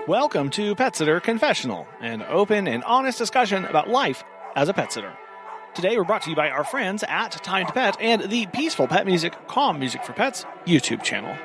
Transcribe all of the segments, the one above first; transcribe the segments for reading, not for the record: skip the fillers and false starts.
Welcome to Pet Sitter Confessional, an open and honest discussion about life as a pet sitter. Today we're brought to you by our friends at Time to Pet and the Peaceful Pet Music, Calm Music for Pets YouTube channel.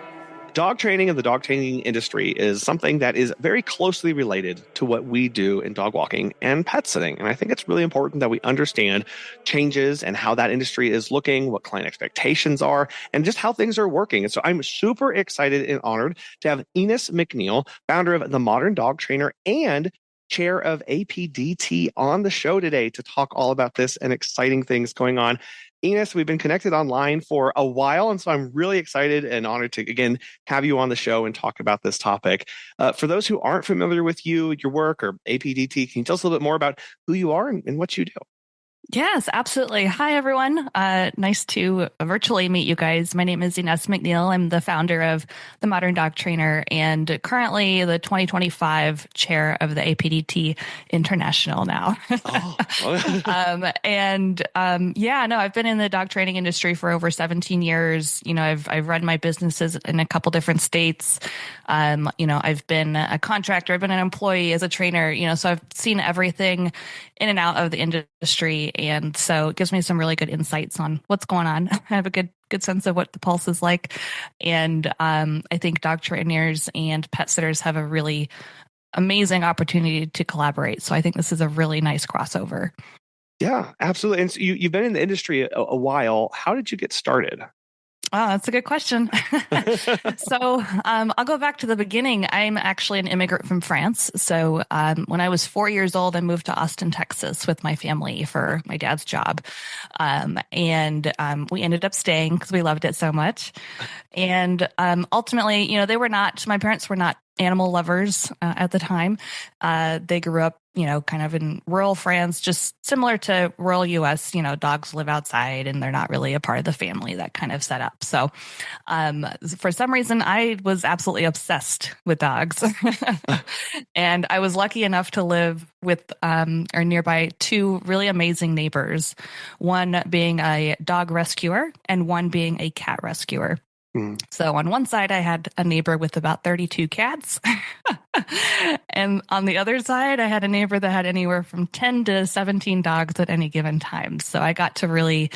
Dog training and the dog training industry is something that is very closely related to what we do in dog walking and pet sitting. And I think it's really important that we understand changes and how that industry is looking, what client expectations are, and just how things are working. And so I'm super excited and honored to have Ines McNeil, founder of The Modern Dog Trainer and chair of APDT, on the show today to talk all about this and exciting things going on. Ines, we've been connected online for a while, and so I'm really excited and honored to, again, have you on the show and talk about this topic. For those who aren't familiar with you, your work, or APDT, can you tell us a little bit more about who you are and what you do? Yes, absolutely. Hi, everyone. Nice to virtually meet you guys. My name is Ines McNeil. I'm the founder of The Modern Dog Trainer and currently the 2025 chair of the APDT International now. I've been in the dog training industry for over 17 years. I've run my businesses in a couple different states. I've been a contractor, I've been an employee as a trainer, so I've seen everything in and out of the industry. And so it gives me some really good insights on what's going on. I have a good sense of what the pulse is like. And I think dog trainers and pet sitters have a really amazing opportunity to collaborate. So I think this is a really nice crossover. Yeah, absolutely. And so you've been in the industry a while. How did you get started? Oh, that's a good question. So I'll go back to the beginning. I'm actually an immigrant from France. So when I was 4 years old, I moved to Austin, Texas with my family for my dad's job. We ended up staying because we loved it so much. And ultimately, my parents were not animal lovers at the time. They grew up, kind of in rural France, just similar to rural US, dogs live outside and they're not really a part of the family, that kind of setup. So for some reason, I was absolutely obsessed with dogs. And I was lucky enough to live with or nearby two really amazing neighbors, one being a dog rescuer and one being a cat rescuer. So on one side, I had a neighbor with about 32 cats. And on the other side, I had a neighbor that had anywhere from 10 to 17 dogs at any given time. So I got to really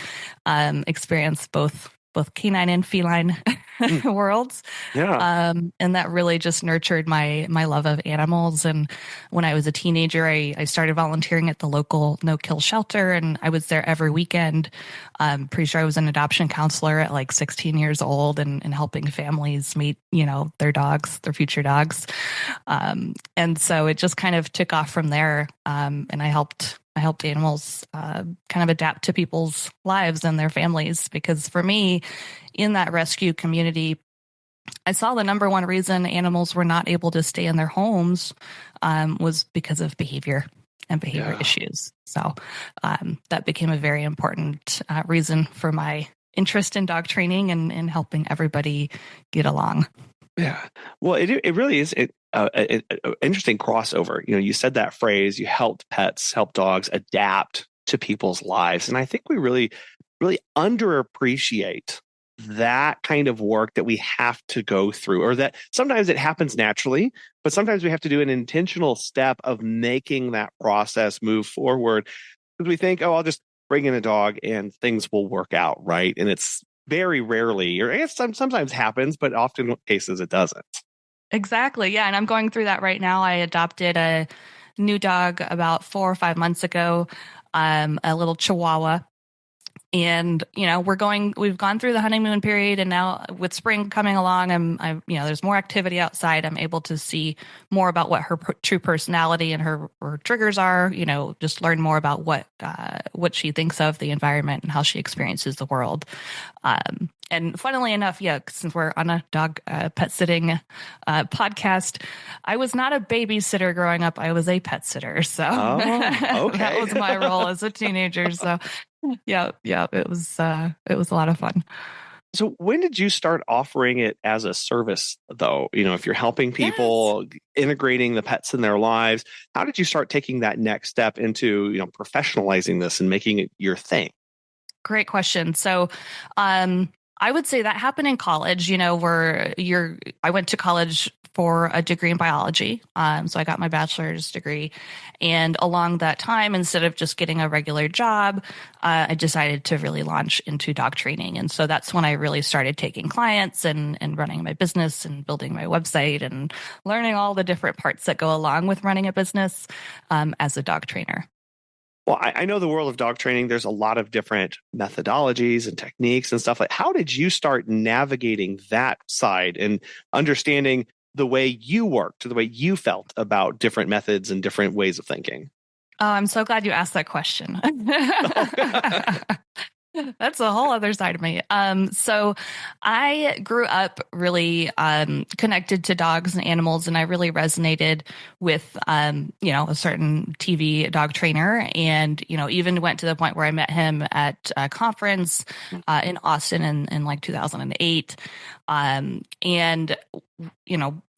experience both canine and feline worlds. Yeah. And that really just nurtured my love of animals. And when I was a teenager, I started volunteering at the local no-kill shelter, and I was there every weekend. I'm pretty sure I was an adoption counselor at like 16 years old and helping families meet, their dogs, their future dogs. And so it just kind of took off from there. And I helped animals kind of adapt to people's lives and their families, because for me, in that rescue community, I saw the number one reason animals were not able to stay in their homes was because of behavior and behavior issues. So that became a very important reason for my interest in dog training and helping everybody get along. Yeah. Well, it really is an interesting crossover. You said that phrase, you help dogs adapt to people's lives. And I think we really, really underappreciate that kind of work that we have to go through, or that sometimes it happens naturally, but sometimes we have to do an intentional step of making that process move forward, because we think, I'll just bring in a dog and things will work out, right? And it's very rarely, or I guess sometimes happens, but often in cases it doesn't. Exactly. Yeah. And I'm going through that right now. I adopted a new dog about 4 or 5 months ago, a little Chihuahua. And, we've gone through the honeymoon period, and now with spring coming along, there's more activity outside. I'm able to see more about what her true personality and her triggers are, just learn more about what she thinks of the environment and how she experiences the world. And funnily enough, since we're on a dog pet sitting podcast, I was not a babysitter growing up. I was a pet sitter. So okay. That was my role as a teenager. So it was a lot of fun. So when did you start offering it as a service, though? If you're helping people, integrating the pets in their lives, how did you start taking that next step into, professionalizing this and making it your thing? Great question. So, I would say that happened in college, I went to college for a degree in biology. So I got my bachelor's degree. And along that time, instead of just getting a regular job, I decided to really launch into dog training. And so that's when I really started taking clients and running my business and building my website and learning all the different parts that go along with running a business as a dog trainer. Well, I know the world of dog training, there's a lot of different methodologies and techniques and stuff. Like, how did you start navigating that side and understanding the way you worked, the way you felt about different methods and different ways of thinking? Oh, I'm so glad you asked that question. That's a whole other side of me. So I grew up really connected to dogs and animals, and I really resonated with, a certain TV dog trainer, and, even went to the point where I met him at a conference in Austin in like 2008. And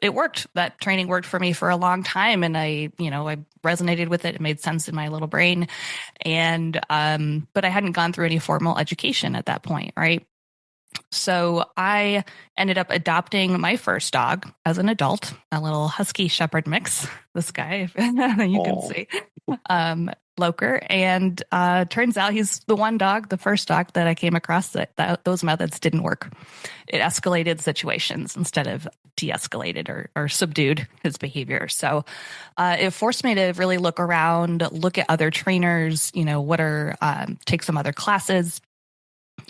it worked. That training worked for me for a long time. And I resonated with it. It made sense in my little brain. And, but I hadn't gone through any formal education at that point. Right. So I ended up adopting my first dog as an adult, a little husky shepherd mix. This guy, you can see, Loker. And turns out he's the one dog, the first dog that I came across that those methods didn't work. It escalated situations instead of de-escalated or subdued his behavior. So it forced me to really look around, look at other trainers, take some other classes,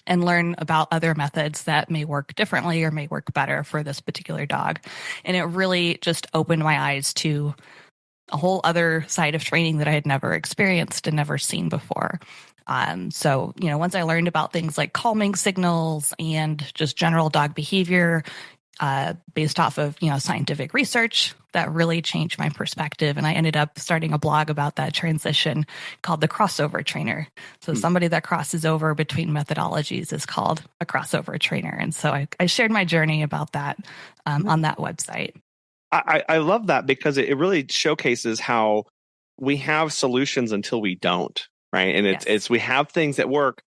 and learn about other methods that may work differently or may work better for this particular dog. And it really just opened my eyes to a whole other side of training that I had never experienced and never seen before. So, once I learned about things like calming signals and just general dog behavior, based off of, scientific research, that really changed my perspective. And I ended up starting a blog about that transition called the crossover trainer. So somebody that crosses over between methodologies is called a crossover trainer. And so I shared my journey about that on that website. I love that because it really showcases how we have solutions until we don't, right? And it's we have things that work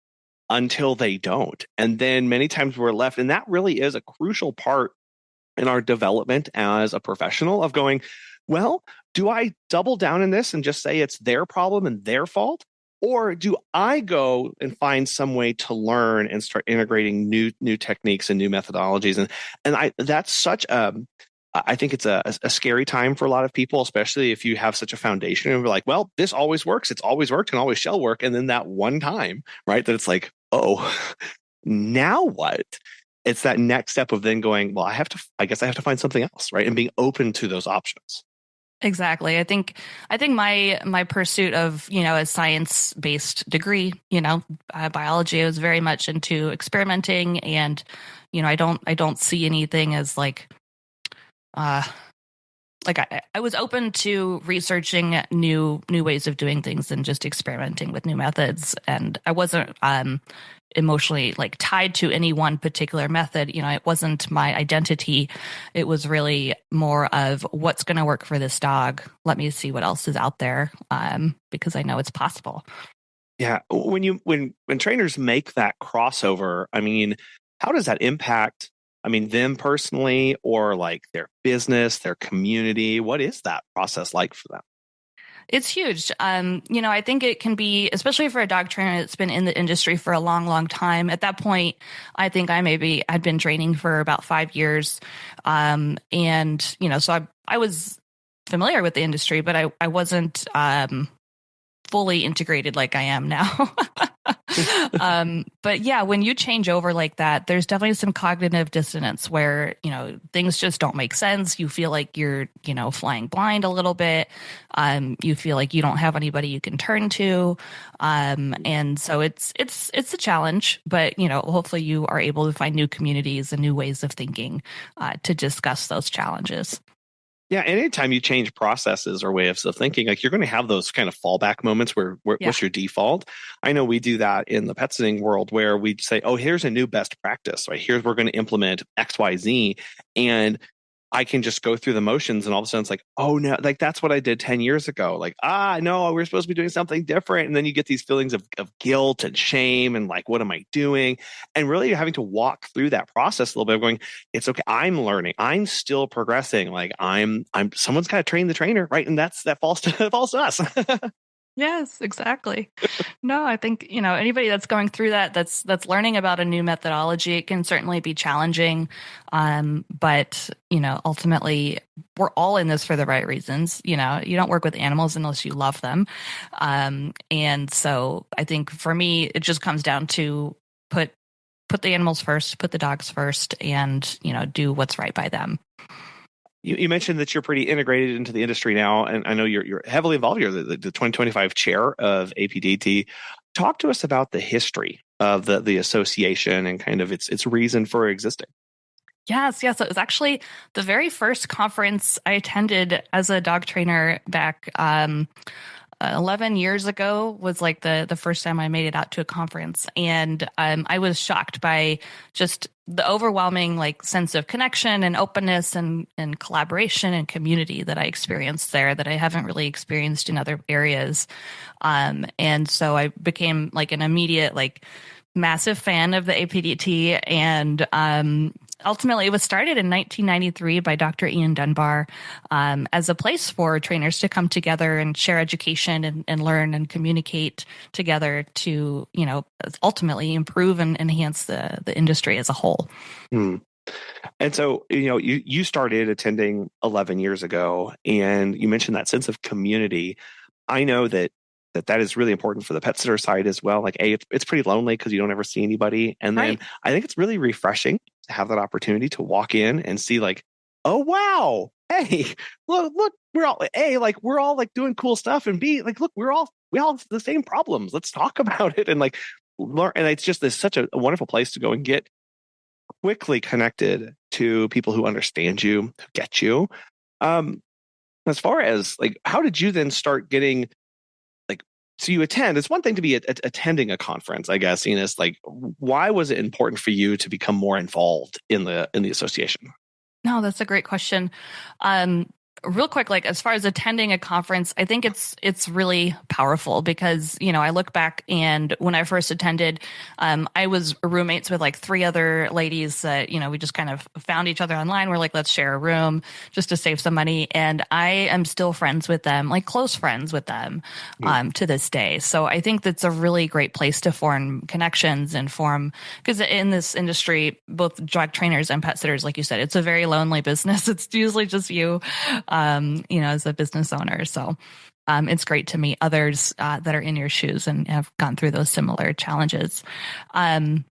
until they don't. And then many times we're left, and that really is a crucial part in our development as a professional of going, well, do I double down in this and just say it's their problem and their fault? Or do I go and find some way to learn and start integrating new techniques and new methodologies? And that's such I think it's a scary time for a lot of people, especially if you have such a foundation and we're like, well, this always works. It's always worked and always shall work. And then that one time, right, that it's like, oh, now what? It's that next step of then going, well, I guess I have to find something else, right? And being open to those options. Exactly. I think my pursuit of, a science-based degree, biology, I was very much into experimenting, and, I don't see anything as like I was open to researching new ways of doing things and just experimenting with new methods. And I wasn't emotionally tied to any one particular method. It wasn't my identity. It was really more of what's going to work for this dog. Let me see what else is out there, because I know it's possible. Yeah. When trainers make that crossover, I mean, how does that impact them personally, or like their business, their community? What is that process like for them? It's huge. I think it can be, especially for a dog trainer that's been in the industry for a long, long time. At that point, I think I'd been training for about 5 years. So I was familiar with the industry, but I wasn't fully integrated like I am now. But yeah, when you change over like that, there's definitely some cognitive dissonance where, things just don't make sense. You feel like you're, flying blind a little bit. You feel like you don't have anybody you can turn to. And so it's a challenge, but, hopefully you are able to find new communities and new ways of thinking, to discuss those challenges. Yeah, anytime you change processes or ways of thinking, like you're going to have those kind of fallback moments where what's your default? I know we do that in the pet sitting world where we say, oh, here's a new best practice, right? Here's we're going to implement X, Y, Z. And I can just go through the motions and all of a sudden it's like, oh no, like that's what I did 10 years ago. Like, no, we're supposed to be doing something different. And then you get these feelings of guilt and shame and like, what am I doing? And really having to walk through that process a little bit of going, it's okay. I'm learning. I'm still progressing. Like someone's got to train the trainer, right? And that falls to, falls to us. Yes, exactly. No, I think, anybody that's going through that's learning about a new methodology, it can certainly be challenging. But, ultimately we're all in this for the right reasons. You don't work with animals unless you love them. And so I think for me, it just comes down to put the animals first, put the dogs first, and, do what's right by them. You mentioned that you're pretty integrated into the industry now, and I know you're heavily involved. You're the 2025 chair of APDT. Talk to us about the history of the association and kind of its reason for existing. Yes. So it was actually the very first conference I attended as a dog trainer back 11 years ago was like the first time I made it out to a conference. And I was shocked by just the overwhelming like sense of connection and openness and collaboration and community that I experienced there that I haven't really experienced in other areas. And so I became like an immediate, like massive fan of the APDT. And ultimately, it was started in 1993 by Dr. Ian Dunbar as a place for trainers to come together and share education and learn and communicate together to, ultimately improve and enhance the industry as a whole. And so, you started attending 11 years ago, and you mentioned that sense of community. I know that is really important for the pet sitter side as well. Like, it's pretty lonely because you don't ever see anybody. And then I think it's really refreshing to have that opportunity to walk in and see like, oh, wow. Hey, look, we're all like doing cool stuff, and B, like, look, we all have the same problems. Let's talk about it and like learn. And it's just such a wonderful place to go and get quickly connected to people who understand you, who get you. As far as like, how did you then start getting so you attend? It's one thing to be attending a conference, I guess, Ines. Like, why was it important for you to become more involved in the association? No, that's a great question. Real quick, like as far as attending a conference, I think it's really powerful because, I look back and when I first attended, I was roommates with like 3 other ladies that, we just kind of found each other online. We're like, let's share a room just to save some money. And I am still friends with them, like close friends with them, to this day. So I think that's a really great place to form connections and because in this industry, both dog trainers and pet sitters, like you said, it's a very lonely business. It's usually just you. As a business owner. So it's great to meet others that are in your shoes and have gone through those similar challenges. Can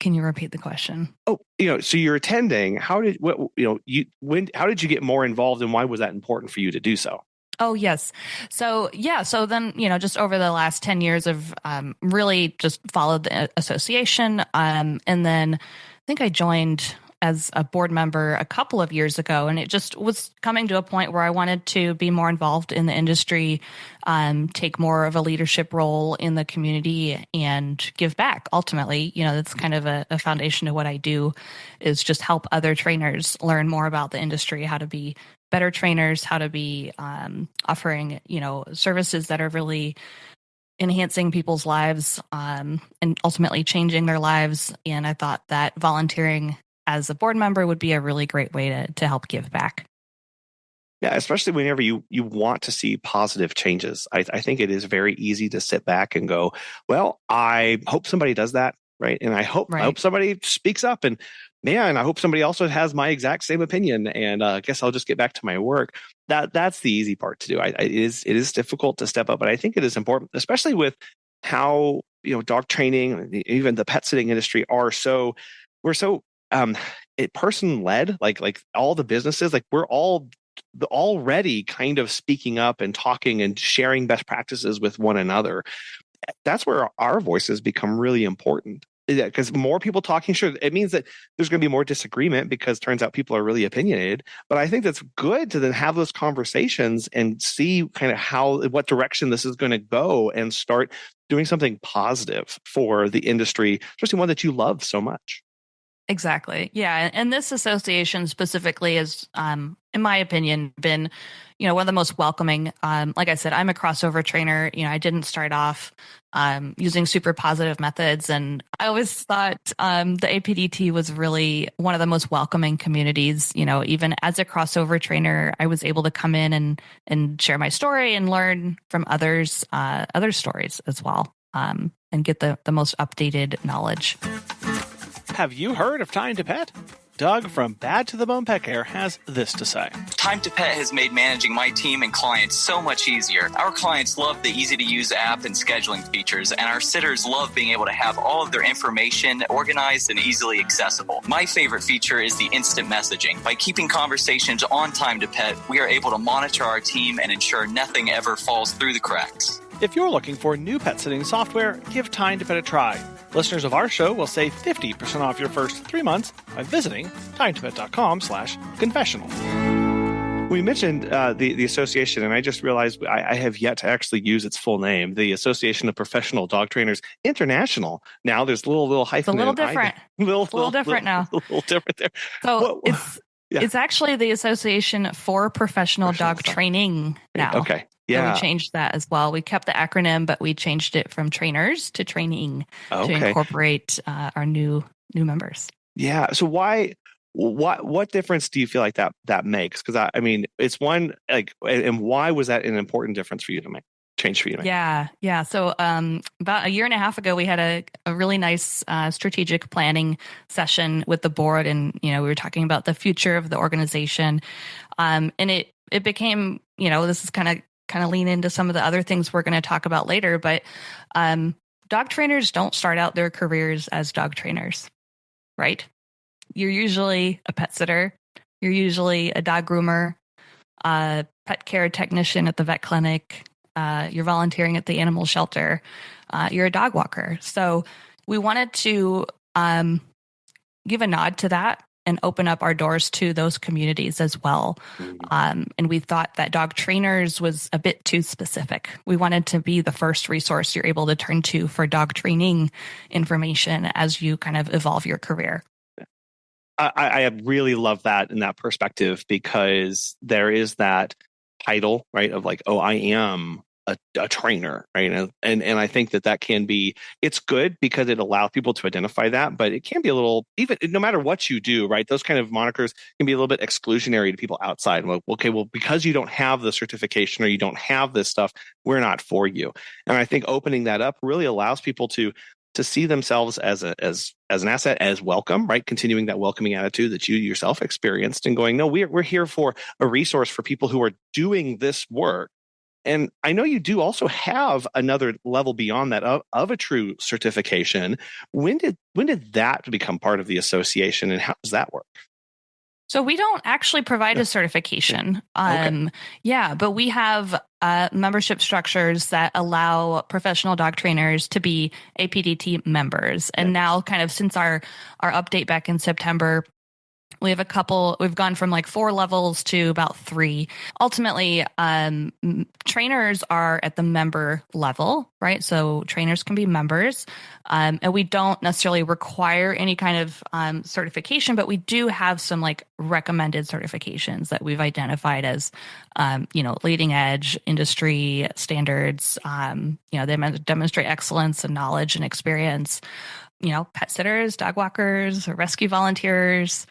you repeat the question? Oh, so you're attending. How did how did you get more involved, and why was that important for you to do so? Oh, yes. So, so then, just over the last 10 years of really just followed the association. And then I think I joined as a board member a couple of years ago, and it just was coming to a point where I wanted to be more involved in the industry, take more of a leadership role in the community and give back. Ultimately, that's kind of a foundation of what I do is just help other trainers learn more about the industry, how to be better trainers, how to be offering, services that are really enhancing people's lives and ultimately changing their lives. And I thought that volunteering as a board member would be a really great way to help give back. Yeah, especially whenever you want to see positive changes. I think it is very easy to sit back and go, well, I hope somebody does that, right? And I hope somebody speaks up, and man, I hope somebody also has my exact same opinion, and I guess I'll just get back to my work. That's the easy part to do. It is difficult to step up, but I think it is important, especially with how dog training, even the pet sitting industry we're so person led, like all the businesses, like we're all already kind of speaking up and talking and sharing best practices with one another. That's where our voices become really important. Because more people talking, sure, it means that there's going to be more disagreement because it turns out people are really opinionated. But I think that's good to then have those conversations and see kind of what direction this is going to go and start doing something positive for the industry, especially one that you love so much. Exactly. Yeah. And this association specifically has, in my opinion, been, one of the most welcoming. Like I said, I'm a crossover trainer. I didn't start off using super positive methods. And I always thought the APDT was really one of the most welcoming communities. Even as a crossover trainer, I was able to come in and share my story and learn from others, other stories as well, and get the most updated knowledge. Have you heard of Time to Pet? Doug from Bad to the Bone Pet Care has this to say. Time to Pet has made managing my team and clients so much easier. Our clients love the easy-to-use app and scheduling features, and our sitters love being able to have all of their information organized and easily accessible. My favorite feature is the instant messaging. By keeping conversations on Time to Pet, we are able to monitor our team and ensure nothing ever falls through the cracks. If you're looking for new pet sitting software, give Time to Pet a try. Listeners of our show will save 50% off your first 3 months by visiting timetopet.com/confessional. We mentioned the association, and I just realized I have yet to actually use its full name, the Association of Professional Dog Trainers International. Now there's little hyphen. It's a little different. Little different now. A little different there. So it's actually the Association for Professional Dog Training now. Okay. Yeah. So we changed that as well. We kept the acronym, but we changed it from trainers to training to incorporate our new members. Yeah. So what difference do you feel like that makes? Because I mean, it's one and why was that an important difference for you to make? Change for you to make? Yeah. So about a year and a half ago, we had a really nice strategic planning session with the board, and we were talking about the future of the organization, and it became this is kind of lean into some of the other things we're going to talk about later, but dog trainers don't start out their careers as dog trainers, right? You're usually a pet sitter. You're usually a dog groomer, a pet care technician at the vet clinic. You're volunteering at the animal shelter. You're a dog walker. So we wanted to give a nod to that and open up our doors to those communities as well. And we thought that dog trainers was a bit too specific. We wanted to be the first resource you're able to turn to for dog training information as you kind of evolve your career. I really love that in that perspective, because there is that title, right, of like, oh, I am a trainer, right? And I think that can be, it's good because it allows people to identify that, but it can be a little, even no matter what you do, right? Those kind of monikers can be a little bit exclusionary to people outside. Well, because you don't have the certification or you don't have this stuff, we're not for you. And I think opening that up really allows people to see themselves as an asset, as welcome, right? Continuing that welcoming attitude that you yourself experienced, and going, no, we're here for a resource for people who are doing this work. And I know you do also have another level beyond that of a true certification. When did that become part of the association, and how does that work? So we don't actually provide a certification. But we have membership structures that allow professional dog trainers to be APDT members. And now, kind of since our update back in September, we have we've gone from like 4 levels to about 3. Ultimately, trainers are at the member level, right? So trainers can be members, and we don't necessarily require any kind of certification, but we do have some like recommended certifications that we've identified as, leading edge industry standards. They demonstrate excellence and knowledge and experience. Pet sitters, dog walkers, rescue volunteers,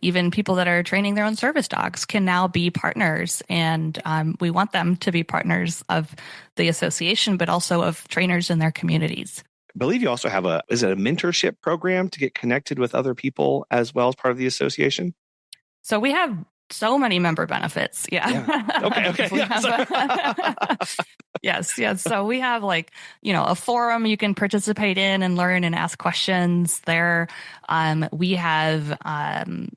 even people that are training their own service dogs can now be partners. And we want them to be partners of the association, but also of trainers in their communities. I believe you also have is it a mentorship program to get connected with other people as well as part of the association? So we have so many member benefits. Yeah. Okay. Yes. So we have a forum you can participate in and learn and ask questions there. We have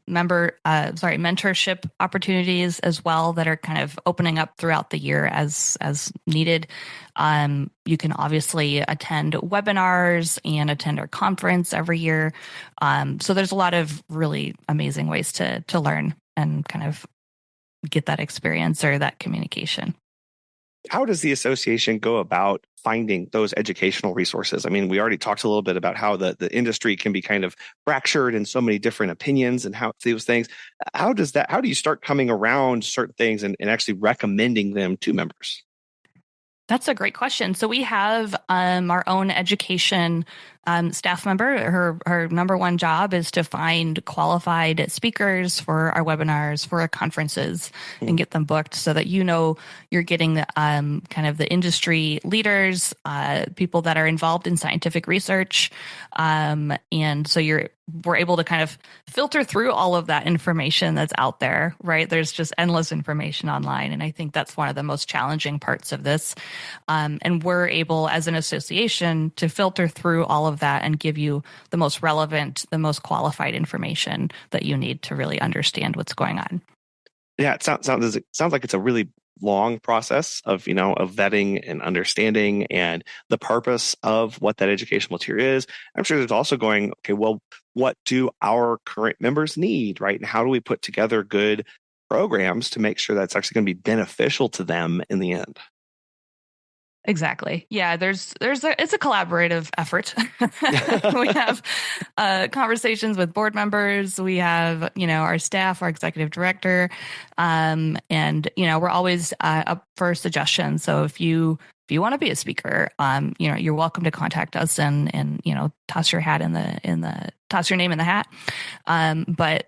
mentorship opportunities as well that are kind of opening up throughout the year as needed. You can obviously attend webinars and attend our conference every year. So there's a lot of really amazing ways to learn and kind of get that experience or that communication. How does the association go about finding those educational resources? I mean, we already talked a little bit about how the industry can be kind of fractured in so many different opinions and how those things. How do you start coming around certain things and actually recommending them to members? That's a great question. So we have our own education staff member. Her number one job is to find qualified speakers for our webinars, for our conferences, and get them booked so that you're getting the kind of the industry leaders, people that are involved in scientific research, and so we're able to kind of filter through all of that information that's out there, right? There's just endless information online. And I think that's one of the most challenging parts of this. And we're able, as an association, to filter through all of that and give you the most relevant, the most qualified information that you need to really understand what's going on. Yeah, it sounds like it's a really long process of vetting and understanding and the purpose of what that educational material is. I'm sure there's also going, okay, well, what do our current members need, right? And how do we put together good programs to make sure that's actually going to be beneficial to them in the end? Exactly. Yeah, it's a collaborative effort. We have conversations with board members. We have, our staff, our executive director, and we're always up for suggestions. So if you want to be a speaker, you're welcome to contact us and toss your name in the hat. We're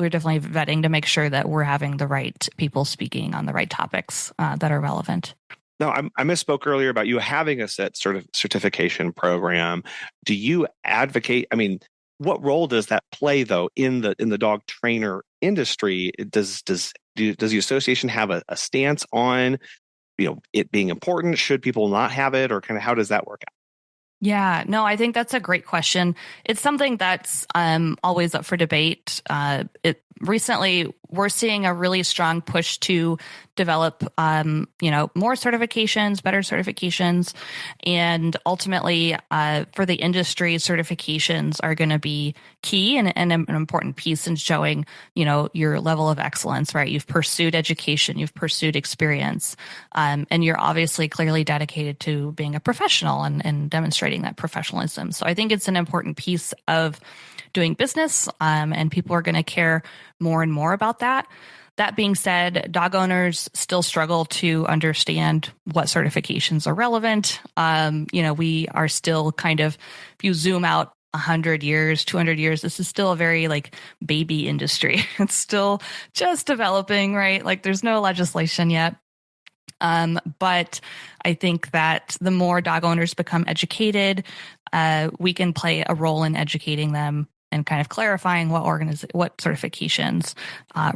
definitely vetting to make sure that we're having the right people speaking on the right topics that are relevant. No, I misspoke earlier about you having a set sort of certification program. Do you advocate? I mean, what role does that play though in the dog trainer industry? Does the association have a stance on it being important? Should people not have it, or kind of how does that work out? Yeah, no, I think that's a great question. It's something that's always up for debate. Recently, we're seeing a really strong push to develop, more certifications, better certifications, and ultimately, for the industry, certifications are going to be key and an important piece in showing, your level of excellence. Right? You've pursued education, you've pursued experience, and you're obviously clearly dedicated to being a professional and demonstrating that professionalism. So I think it's an important piece of doing business, and people are going to care more and more about that. That being said, dog owners still struggle to understand what certifications are relevant. We are still kind of, if you zoom out 100 years, 200 years, this is still a very baby industry. It's still just developing, right? There's no legislation yet. But I think that the more dog owners become educated, we can play a role in educating them and kind of clarifying what certifications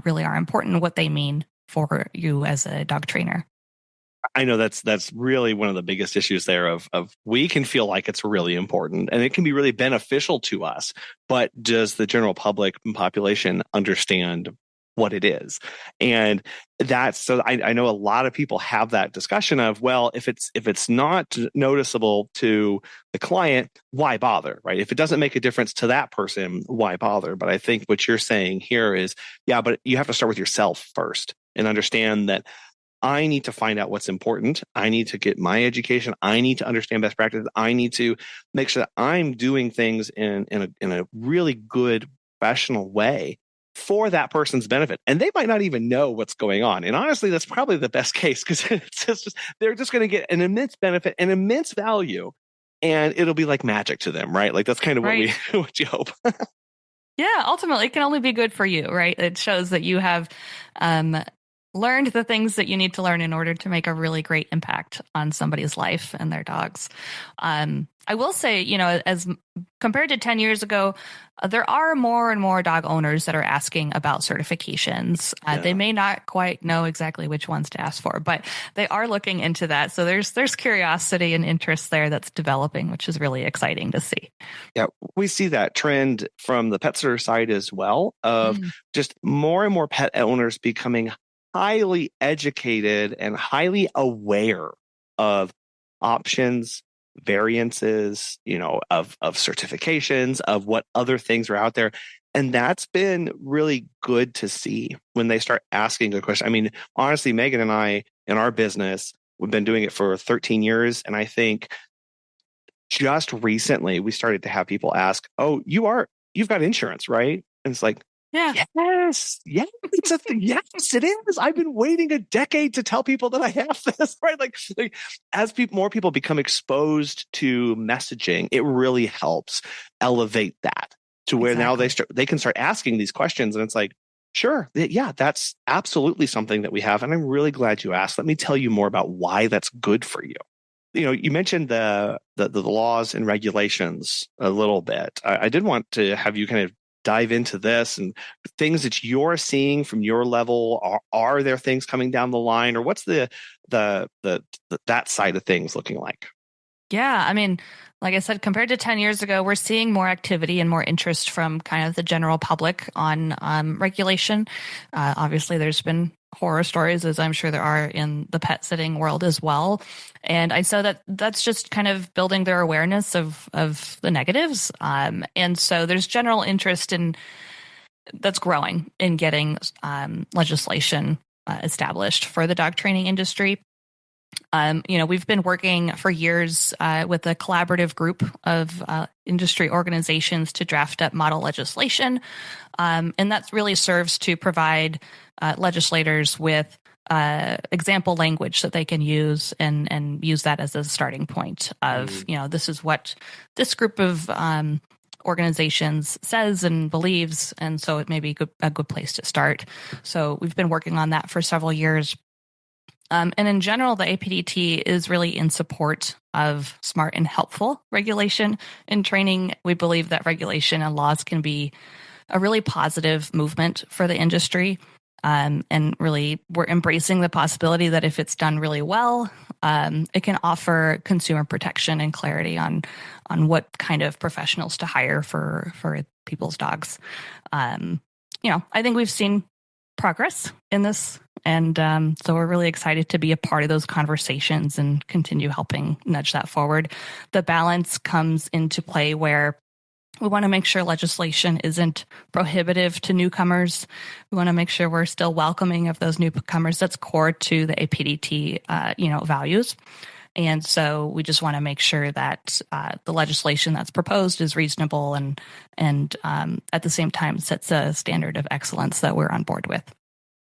really are important, what they mean for you as a dog trainer. I know that's really one of the biggest issues there of we can feel like it's really important and it can be really beneficial to us, but does the general public and population understand what it is? And I know a lot of people have that discussion of, well, if it's not noticeable to the client, why bother, right? If it doesn't make a difference to that person, why bother? But I think what you're saying here is, yeah, but you have to start with yourself first and understand that I need to find out what's important. I need to get my education. I need to understand best practices. I need to make sure that I'm doing things in a really good professional way for that person's benefit. And they might not even know what's going on. And honestly, that's probably the best case, because they're just going to get an immense benefit, an immense value, and it'll be like magic to them, right? That's kind of right. what you hope. Yeah, ultimately, it can only be good for you, right? It shows that you have learned the things that you need to learn in order to make a really great impact on somebody's life and their dogs. I will say, as compared to 10 years ago, there are more and more dog owners that are asking about certifications. They may not quite know exactly which ones to ask for, but they are looking into that. So there's curiosity and interest there that's developing, which is really exciting to see. Yeah, we see that trend from the pet sitter side as well, of just more and more pet owners becoming highly educated and highly aware of options, variances, of certifications, of what other things are out there. And that's been really good to see when they start asking good questions. I mean, honestly, Megan and I in our business, we've been doing it for 13 years. And I think just recently we started to have people ask, "Oh, you've got insurance, right?" And it's like, Yeah. yes, it's a thing. Yes, it is. I've been waiting a decade to tell people that I have this, right? Like as more people become exposed to messaging, it really helps elevate that to where now they can start asking these questions, and it's like, sure, yeah, that's absolutely something that we have, and I'm really glad you asked. Let me tell you more about why that's good for you. You mentioned the laws and regulations a little bit. I did want to have you kind of dive into this and things that you're seeing from your level. Are there things coming down the line, or what's the that side of things looking like? Yeah, I mean, like I said, compared to 10 years ago, we're seeing more activity and more interest from kind of the general public on regulation. Obviously, there's been horror stories, as I'm sure there are in the pet sitting world as well. And I saw that's just kind of building their awareness of the negatives. And so there's general interest that's growing in getting legislation established for the dog training industry. We've been working for years with a collaborative group of industry organizations to draft up model legislation. And that really serves to provide legislators with example language that they can use and use that as a starting point of, this is what this group of organizations says and believes. And so it may be a good place to start. So we've been working on that for several years. And in general, the APDT is really in support of smart and helpful regulation and training. We believe that regulation and laws can be a really positive movement for the industry. And really, we're embracing the possibility that if it's done really well, it can offer consumer protection and clarity on what kind of professionals to hire for people's dogs. I think we've seen progress in this. And so we're really excited to be a part of those conversations and continue helping nudge that forward. The balance comes into play where we want to make sure legislation isn't prohibitive to newcomers. We want to make sure we're still welcoming of those newcomers. That's core to the APDT, values. And so we just want to make sure that the legislation that's proposed is reasonable and at the same time sets a standard of excellence that we're on board with.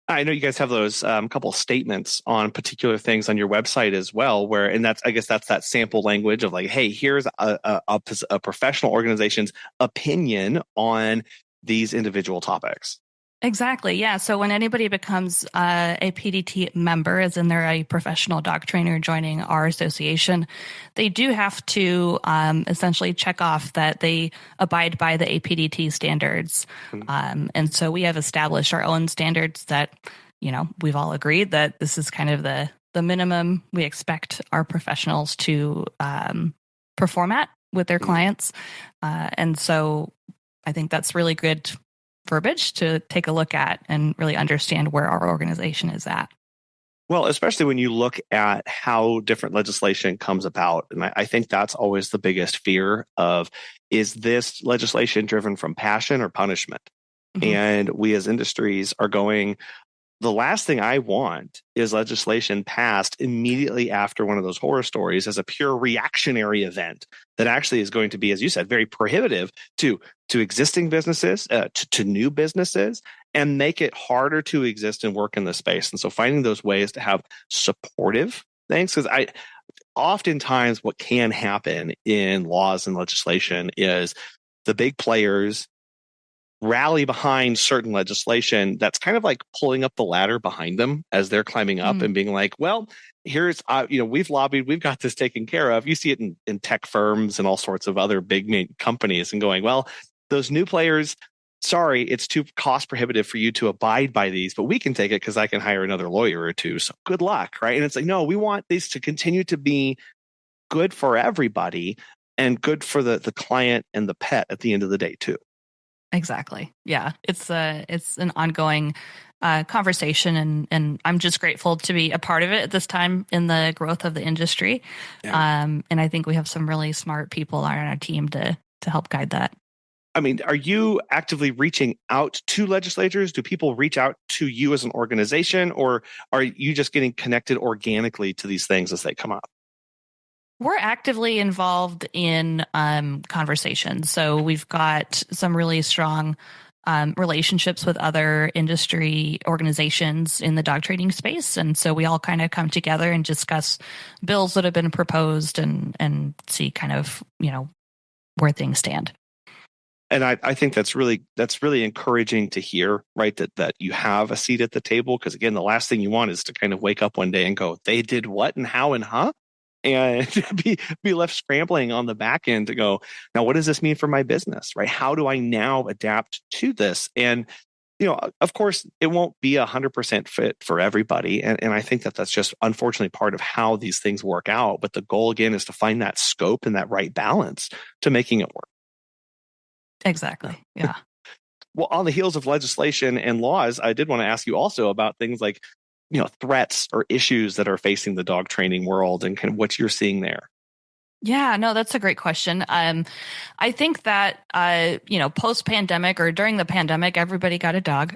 I know you guys have those couple statements on particular things on your website as well, and that's that sample language of like, hey, here's a professional organization's opinion on these individual topics. Exactly. Yeah. So when anybody becomes a PDT member, as in they're a professional dog trainer joining our association, they do have to essentially check off that they abide by the APDT standards. Mm-hmm. And so we have established our own standards that, we've all agreed that this is kind of the minimum we expect our professionals to perform at with their clients. And so I think that's really good verbiage to take a look at and really understand where our organization is at. Well, especially when you look at how different legislation comes about. And I think that's always the biggest fear of, is this legislation driven from passion or punishment? Mm-hmm. And we as industries are going, the last thing I want is legislation passed immediately after one of those horror stories as a pure reactionary event that actually is going to be, as you said, very prohibitive to existing businesses, to new businesses, and make it harder to exist and work in the space. And so finding those ways to have supportive things, because oftentimes what can happen in laws and legislation is the big players rally behind certain legislation that's kind of like pulling up the ladder behind them as they're climbing up and being like, well, here's, we've lobbied, we've got this taken care of. You see it in tech firms and all sorts of other big companies and going, well, those new players, sorry, it's too cost prohibitive for you to abide by these, but we can take it because I can hire another lawyer or two. So good luck, right? And it's like, no, we want these to continue to be good for everybody and good for the client and the pet at the end of the day too. Exactly. Yeah. It's an ongoing conversation and I'm just grateful to be a part of it at this time in the growth of the industry. Yeah. And I think we have some really smart people on our team to help guide that. I mean, are you actively reaching out to legislators? Do people reach out to you as an organization, or are you just getting connected organically to these things as they come up? We're actively involved in conversations. So we've got some really strong relationships with other industry organizations in the dog training space. And so we all kind of come together and discuss bills that have been proposed and see kind of, where things stand. And I think that's really encouraging to hear, right? That you have a seat at the table. Because again, the last thing you want is to kind of wake up one day and go, they did what and how and huh? And be left scrambling on the back end to go, now what does this mean for my business, right? How do I now adapt to this? And of course, it won't be 100% fit for everybody. And I think that's just unfortunately part of how these things work out. But the goal again is to find that scope and that right balance to making it work. Exactly. Yeah. Well, on the heels of legislation and laws, I did want to ask you also about things like, threats or issues that are facing the dog training world and kind of what you're seeing there. Yeah, no, that's a great question. I think that, post-pandemic or during the pandemic, everybody got a dog.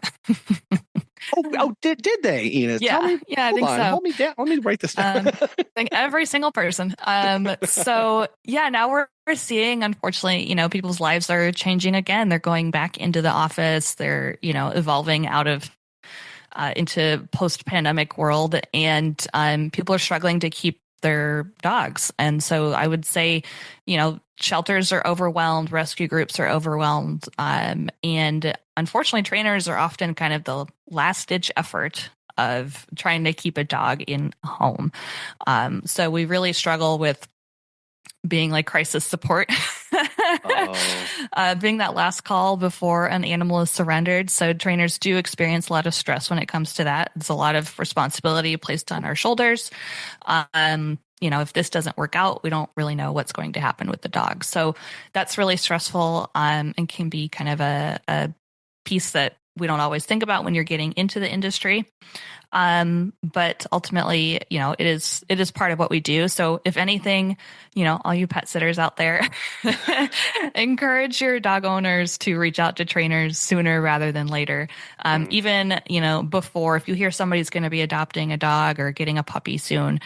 Did they, Ines? Yeah, Tell me, I think so. Hold me down. Let me write this down. I think every single person. So yeah, now we're seeing, unfortunately, people's lives are changing again. They're going back into the office. They're, evolving out of into post-pandemic world, and people are struggling to keep their dogs. And so I would say, shelters are overwhelmed, rescue groups are overwhelmed. And unfortunately, trainers are often kind of the last ditch effort of trying to keep a dog in a home. So we really struggle with being like crisis support, being that last call before an animal is surrendered. So trainers do experience a lot of stress when it comes to that. It's a lot of responsibility placed on our shoulders. If this doesn't work out, we don't really know what's going to happen with the dog. So that's really stressful, and can be kind of a piece that we don't always think about when you're getting into the industry. But ultimately, it is part of what we do. So if anything, all you pet sitters out there, encourage your dog owners to reach out to trainers sooner rather than later. Even, before, if you hear somebody's going to be adopting a dog or getting a puppy soon,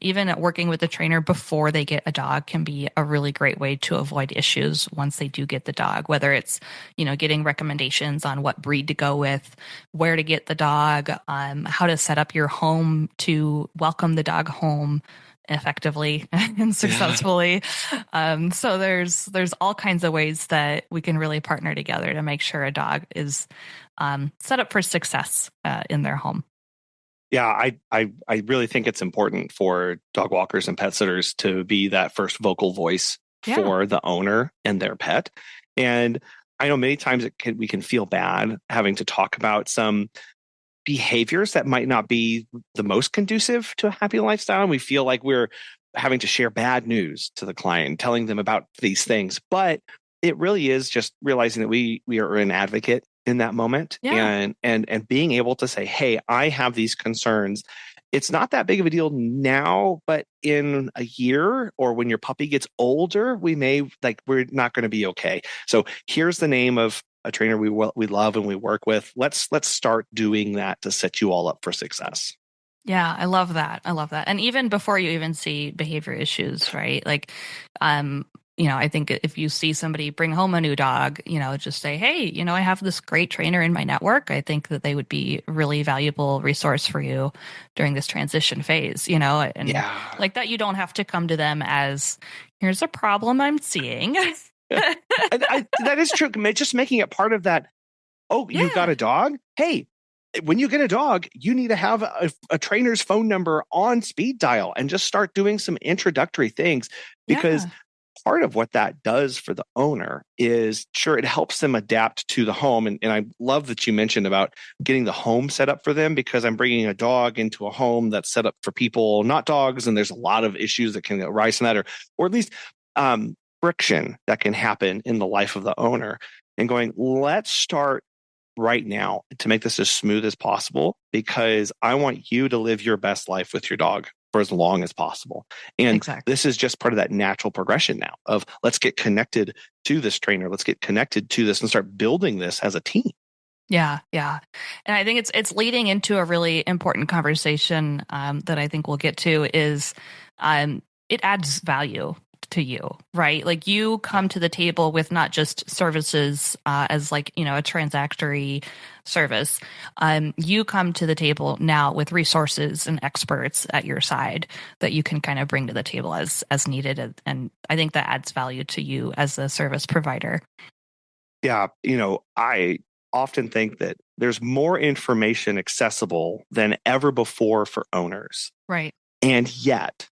even working with a trainer before they get a dog can be a really great way to avoid issues once they do get the dog, whether it's, getting recommendations on what breed to go with, where to get the dog, how to set up your home to welcome the dog home effectively and successfully. So there's all kinds of ways that we can really partner together to make sure a dog is set up for success in their home. Yeah, I really think it's important for dog walkers and pet sitters to be that first vocal voice for the owner and their pet. And I know many times we can feel bad having to talk about some behaviors that might not be the most conducive to a happy lifestyle. And we feel like we're having to share bad news to the client, telling them about these things. But it really is just realizing that we are an advocate in that moment, and being able to say, hey, I have these concerns. It's not that big of a deal now, but in a year or when your puppy gets older, we're not going to be okay. So here's the name of a trainer we love and we work with. Let's start doing that to set you all up for success. Yeah, I love that. And even before you even see behavior issues, right? Like, I think if you see somebody bring home a new dog, just say, hey, I have this great trainer in my network. I think that they would be a really valuable resource for you during this transition phase, and like that, you don't have to come to them as, here's a problem I'm seeing. That is true. Just making it part of that. Oh, you got a dog? Hey, when you get a dog, you need to have a trainer's phone number on speed dial and just start doing some introductory things, because part of what that does for the owner is, sure, it helps them adapt to the home. And I love that you mentioned about getting the home set up for them, because I'm bringing a dog into a home that's set up for people, not dogs. And there's a lot of issues that can arise from that, or at least friction that can happen in the life of the owner, and going, let's start right now to make this as smooth as possible, because I want you to live your best life with your dog for as long as possible. And Exactly. this is just part of that natural progression now of let's get connected to this trainer. Let's get connected to this and start building this as a team. Yeah, yeah. And I think it's leading into a really important conversation that I think we'll get to is it adds value to you, right? Like you come to the table with not just services as like, a transactory service. You come to the table now with resources and experts at your side that you can kind of bring to the table as needed. And I think that adds value to you as a service provider. Yeah. I often think that there's more information accessible than ever before for owners. Right. And yet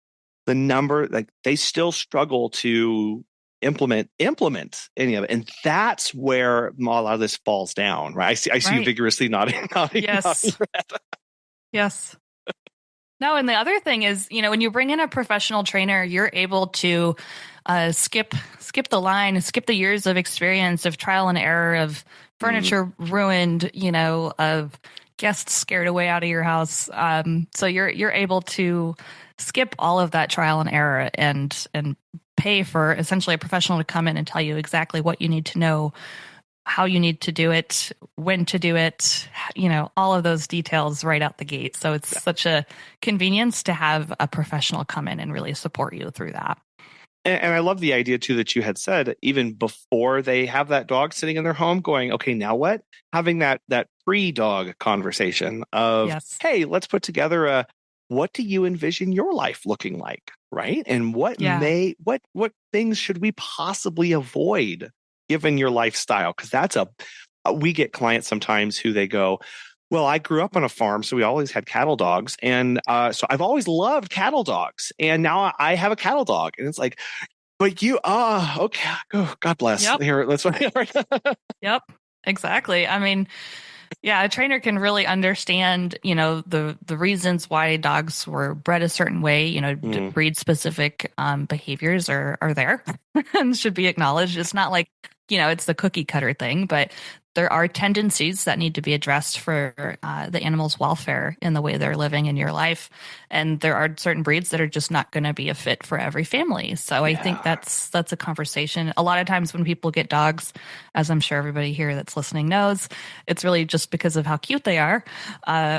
the number, like they still struggle to implement any of it. And that's where a lot of this falls down, right? I see you vigorously nodding. Yes. Yes. No, and the other thing is, when you bring in a professional trainer, you're able to skip the line, skip the years of experience, of trial and error, of furniture ruined, of guests scared away out of your house. So you're able to skip all of that trial and error and pay for essentially a professional to come in and tell you exactly what you need to know, how you need to do it, when to do it, all of those details right out the gate. So it's such a convenience to have a professional come in and really support you through that. And I love the idea too that you had said even before they have that dog sitting in their home going, okay, now what? Having that pre-dog conversation of, hey, let's put together what do you envision your life looking like, right? And what things should we possibly avoid given your lifestyle? Because we get clients sometimes who they go, well, I grew up on a farm, so we always had cattle dogs. And so I've always loved cattle dogs. And now I have a cattle dog. And it's like, but you, okay. Oh, God bless. Yep. Here, let's. Yep, exactly. I mean, yeah, a trainer can really understand, the reasons why dogs were bred a certain way, breed specific behaviors are there and should be acknowledged. It's not like, it's the cookie cutter thing, but there are tendencies that need to be addressed for the animal's welfare in the way they're living in your life. And there are certain breeds that are just not going to be a fit for every family. So I think that's a conversation. A lot of times when people get dogs, as I'm sure everybody here that's listening knows, it's really just because of how cute they are,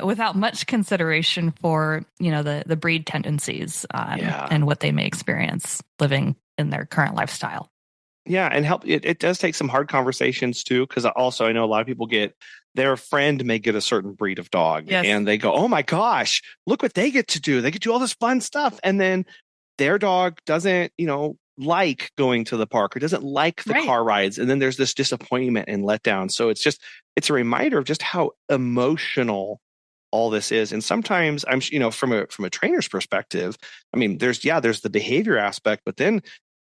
without much consideration for, the breed tendencies and what they may experience living in their current lifestyle. Yeah, and it does take some hard conversations too, because also I know a lot of people their friend may get a certain breed of dog and they go, oh my gosh, look what they get to do. They get to do all this fun stuff. And then their dog doesn't, like going to the park or doesn't like the car rides. And then there's this disappointment and letdown. So it's a reminder of just how emotional all this is. And sometimes from a trainer's perspective, I mean, there's the behavior aspect, but then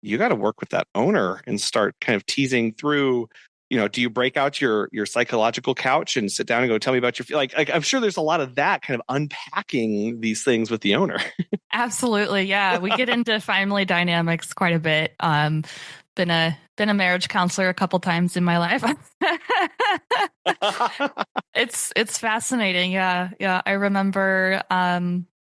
you got to work with that owner and start kind of teasing through, do you break out your psychological couch and sit down and go, tell me about your, like I'm sure there's a lot of that kind of unpacking these things with the owner. Absolutely. Yeah. We get into family dynamics quite a bit. Been a marriage counselor a couple times in my life. It's fascinating. Yeah. Yeah. I remember,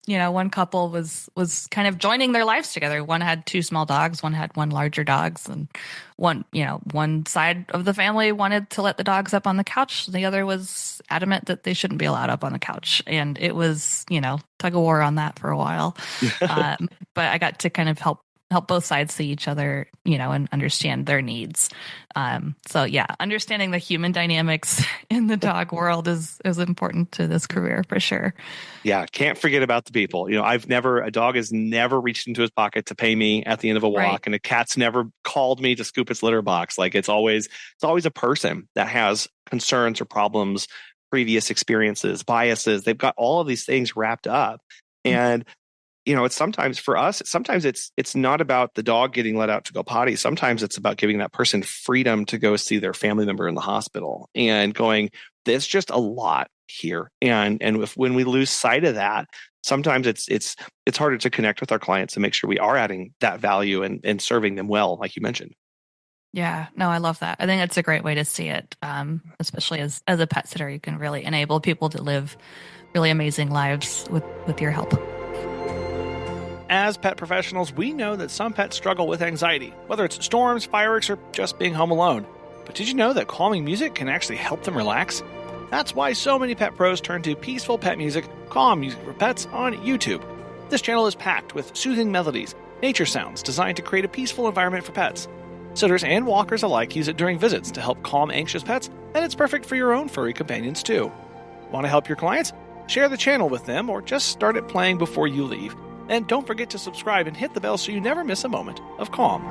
one couple was kind of joining their lives together. One had two small dogs, one had one larger dogs, and one side of the family wanted to let the dogs up on the couch. The other was adamant that they shouldn't be allowed up on the couch. And it was, tug of war on that for a while. But I got to kind of help both sides see each other, and understand their needs. So yeah, understanding the human dynamics in the dog world is important to this career for sure. Yeah. Can't forget about the people. A dog has never reached into his pocket to pay me at the end of a walk, and a cat's never called me to scoop its litter box. Like it's always a person that has concerns or problems, previous experiences, biases. They've got all of these things wrapped up. And it's sometimes for us, it's not about the dog getting let out to go potty. Sometimes it's about giving that person freedom to go see their family member in the hospital and going, there's just a lot here. And when we lose sight of that, sometimes it's harder to connect with our clients and make sure we are adding that value and serving them well, like you mentioned. Yeah, no, I love that. I think it's a great way to see it, especially as a pet sitter. You can really enable people to live really amazing lives with your help. as pet professionals, we know that some pets struggle with anxiety, whether it's storms, fireworks, or just being home alone. But did you know that calming music can actually help them relax? That's why so many pet pros turn to peaceful pet music, calm music for pets on YouTube. This channel is packed with soothing melodies, nature sounds designed to create a peaceful environment for pets. Sitters and walkers alike use it during visits to help calm anxious pets, and it's perfect for your own furry companions too. Want to help your clients? Share the channel with them or just start it playing before you leave. And don't forget to subscribe and hit the bell so you never miss a moment of calm.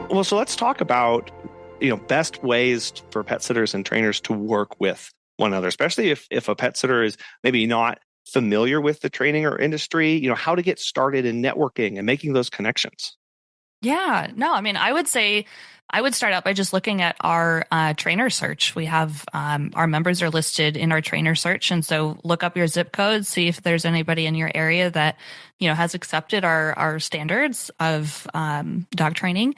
Well, so let's talk about, best ways for pet sitters and trainers to work with one another, especially if a pet sitter is maybe not familiar with the training or industry, how to get started in networking and making those connections. Yeah, no, I mean, I would say I would start out by just looking at our trainer search. We have our members are listed in our trainer search. And so look up your zip code, see if there's anybody in your area that, has accepted our standards of dog training,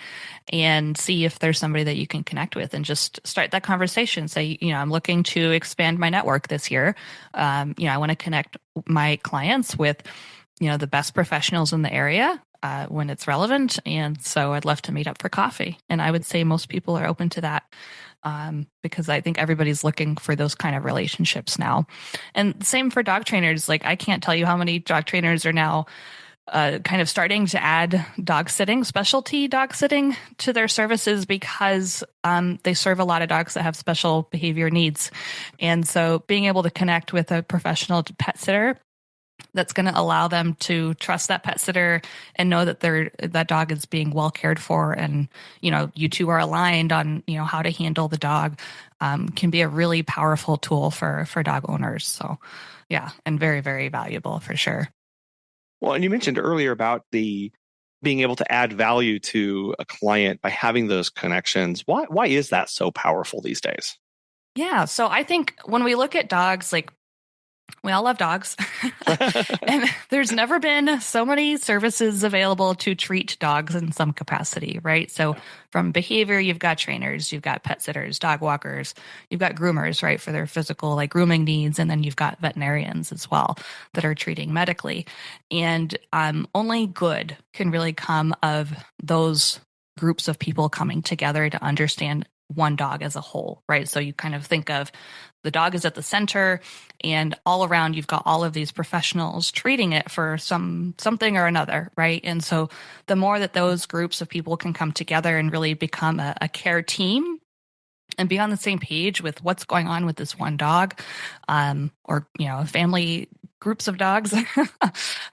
and see if there's somebody that you can connect with and just start that conversation. Say, I'm looking to expand my network this year. I want to connect my clients with, the best professionals in the area. When it's relevant. And so I'd love to meet up for coffee. And I would say most people are open to that because I think everybody's looking for those kind of relationships now. And same for dog trainers. Like, I can't tell you how many dog trainers are now kind of starting to add dog sitting, specialty dog sitting to their services because they serve a lot of dogs that have special behavior needs. And so being able to connect with a professional pet sitter that's going to allow them to trust that pet sitter and know that that dog is being well cared for, and you two are aligned on how to handle the dog, can be a really powerful tool for dog owners. So yeah, and very, very valuable for sure. Well, and you mentioned earlier about the being able to add value to a client by having those connections. Why is that so powerful these days? Yeah, so I think when we look at dogs, like, we all love dogs. And there's never been so many services available to treat dogs in some capacity, right? So from behavior, you've got trainers, you've got pet sitters, dog walkers, you've got groomers, right, for their physical, like, grooming needs. And then you've got veterinarians as well that are treating medically. And only good can really come of those groups of people coming together to understand one dog as a whole, right? So you kind of think of the dog is at the center, and all around you've got all of these professionals treating it for something or another, right? And so the more that those groups of people can come together and really become a care team and be on the same page with what's going on with this one dog, or family groups of dogs,